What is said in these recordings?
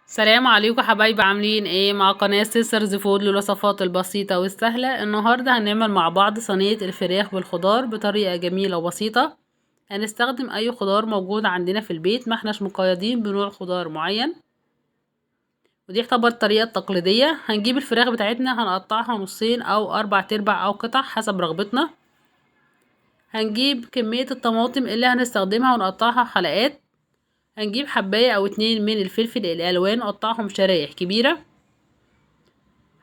السلام عليكم حبايبي، عاملين ايه؟ مع قناة سيسترز فود للوصفات البسيطة والسهلة. النهاردة هنعمل مع بعض صينية الفراخ بالخضار بطريقة جميلة وبسيطة. هنستخدم اي خضار موجود عندنا في البيت، ما احناش مقيدين بنوع خضار معين، ودي يعتبر الطريقة التقليدية. هنجيب الفراخ بتاعتنا هنقطعها نصين او 4/4 او قطع حسب رغبتنا. هنجيب كمية الطماطم اللي هنستخدمها ونقطعها حلقات. هنجيب حباية او 2 من الفلفل الالوان نقطعهم شرايح كبيرة.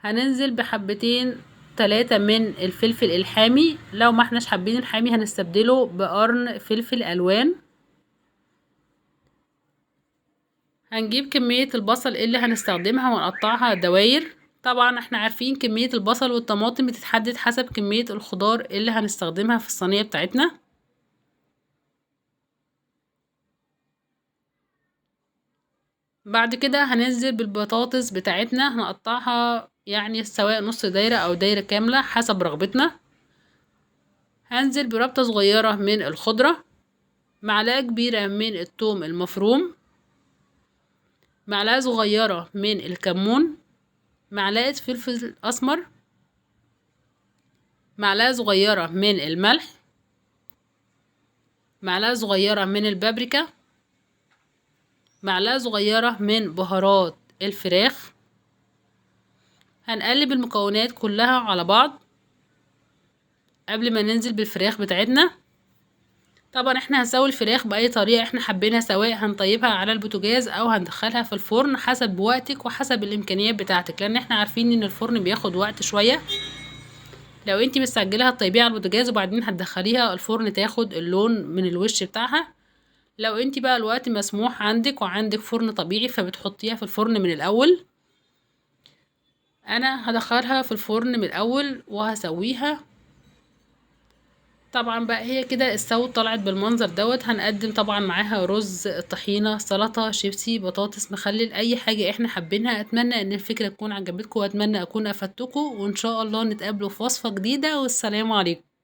هننزل بحبتين 3 من الفلفل الحامي، لو ما احناش حابين الحامي هنستبدله بقرن فلفل الوان. هنجيب كمية البصل اللي هنستخدمها ونقطعها دواير. طبعا احنا عارفين كمية البصل والطماطم بتتحدد حسب كمية الخضار اللي هنستخدمها في الصينية بتاعتنا. بعد كده هننزل بالبطاطس بتاعتنا، هنقطعها يعني سواء نص دايرة او دايرة كاملة حسب رغبتنا. هنزل بربطة صغيرة من الخضرة، معلقة كبيرة من الثوم المفروم، معلقة صغيرة من الكمون، معلقة فلفل أسمر، معلقة صغيرة من الملح، معلقة صغيرة من البابريكا، معلقة صغيرة من بهارات الفراخ. هنقلب المكونات كلها على بعض قبل ما ننزل بالفراخ بتاعتنا. طبعا احنا هنسوي الفراخ بأي طريقة احنا حابينها، سواء هنطيبها على البوتاجاز او هندخلها في الفرن حسب وقتك وحسب الامكانيات بتاعتك، لان احنا عارفين ان الفرن بياخد وقت شوية. لو انتي مستعجله هتطيبيها على البوتاجاز وبعدين هتدخليها الفرن تاخد اللون من الوش بتاعها. لو انتي بقى الوقت مسموح عندك وعندك فرن طبيعي فبتحطيها في الفرن من الاول. انا هدخلها في الفرن من الاول وهسويها. طبعا بقى هي كده استوت، طلعت بالمنظر دوت. هنقدم طبعا معاها رز، طحينة، سلطة، شيبسي، بطاطس، مخلل، اي حاجة احنا حابينها. اتمنى ان الفكرة تكون عجبتكم واتمنى اكون افدتكم، وان شاء الله نتقابلوا في وصفة جديدة، والسلام عليكم.